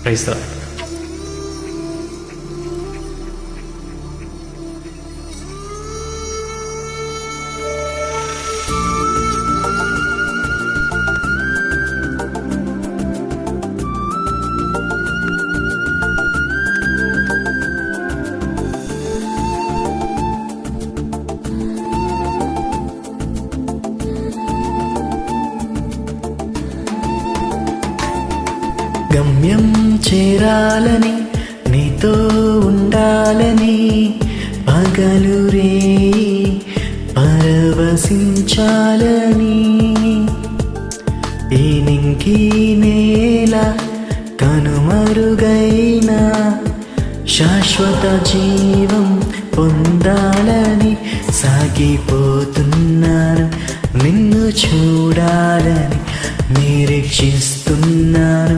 Praise the గమ్యం చేరాలని నీతో ఉండాలని పగలు రే పరవశించాలని ఈ నింగి నేల కనుమరుగైన శాశ్వత జీవం పొందాలని సాగిపోతున్నాను నిన్ను చూడాలని నిరీక్షిస్తున్నాను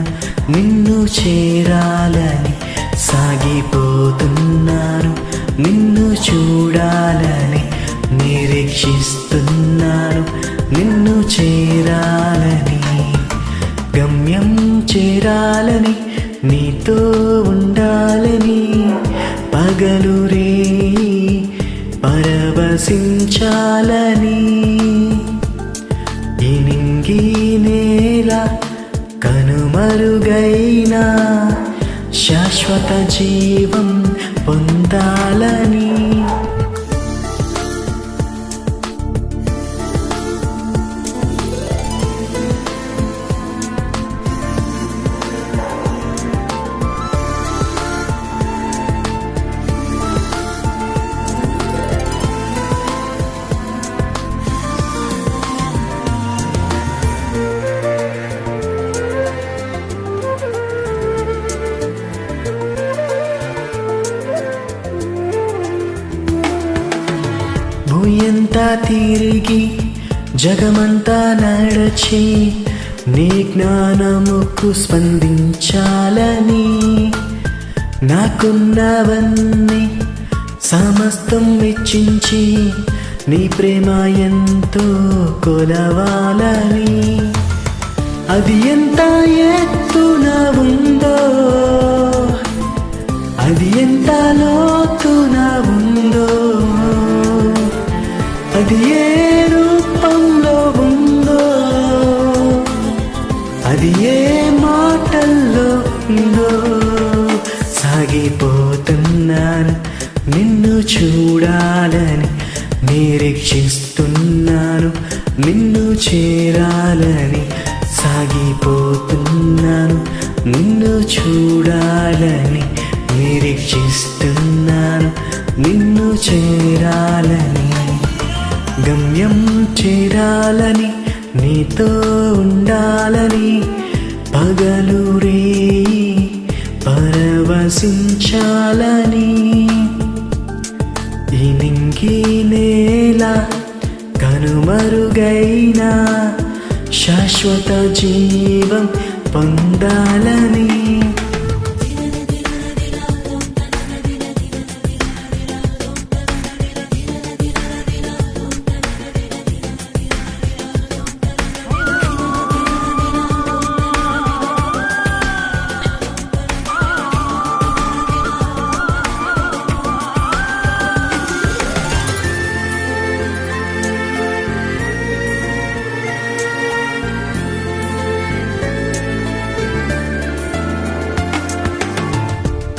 నిన్ను చేరాలని సాగిపోతున్నాను నిన్ను చూడాలని నిరీక్షిస్తున్నాను నిన్ను చేరాలని గమ్యం చేరాలని నీతో ఉండాలని పగలు రే పరవశించాలని ఈ నింగి నేల కనుమరుగైన శాశ్వత జీవం పొందాలని భూయంతా తిరిగి జగమంతా నడచి నీ జ్ఞానముకు స్పందించాలని నాకున్నవన్నీ సమస్తం వెచ్చించి నీ ప్రేమ ఎంతో కొలవాలని అది ఎంత ఎత్తున ఉందో అది ఎంత లోతున ఉందో అది ఏ రూపంలో ఉందో అది ఏ మాటల్లో ఉందో సాగిపోతున్నాను నిన్ను చూడాలని నిరీక్షిస్తున్నాను నిన్ను చేరాలని సాగిపోతున్నాను నిన్ను చూడాలని నిరీక్షిస్తున్నాను నిన్ను చేరాలని గమ్యం చేరాలని నీతో ఉండాలని పగలు రే పరవశించాలని ఈ నింగి నేల కనుమరుగైన శాశ్వత జీవం పొందాలని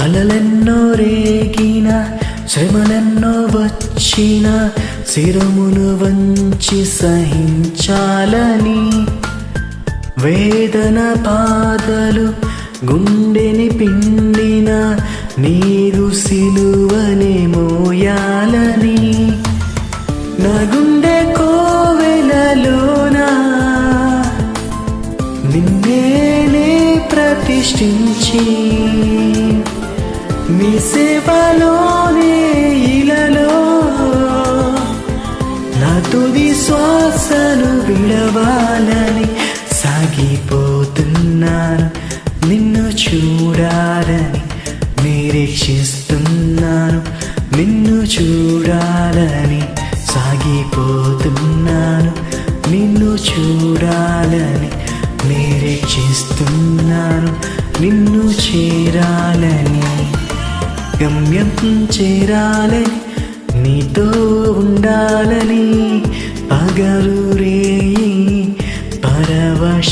అలలెన్నో రేగిన శ్రమలెన్నో వచ్చిన శిరమును వంచి సహించాలని వేదన పాదలు గుండెని పిండిన నీరు సిలువని మోయాలని నా గుండె కోవెలలోనా నిన్నే ప్రతిష్ఠించి మీ సేవలోనే ఇలలో నా తుది శ్వాసను విడవాలని సాగిపోతున్నాను నిన్ను చూడాలని నిరీక్షిస్తున్నాను నిన్ను చూడాలని సాగిపోతున్నాను నిన్ను చూడాలని నిరీక్షిస్తున్నాను నిన్ను చేరాలని, గమ్యం చేరాలని, నీతో ఉండాలని, పగలు రేయి పరవశించాలని.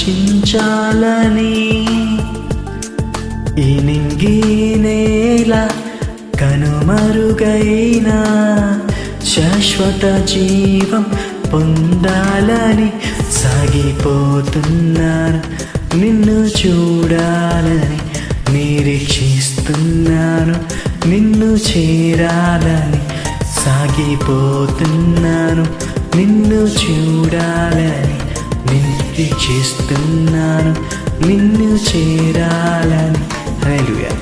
ఈ నింగి నేల కనుమరుగైన శాశ్వత జీవం పొందాలని సాగిపోతున్నాను, నిన్ను చూడాలని నిరీక్షిస్తున్నాను, నిన్ను చేరాలని సాగిపోతున్నాను, నిన్ను చూడాలని నిరీక్షిస్తున్నాను, నిన్ను చేరాలని. హల్లెలూయా.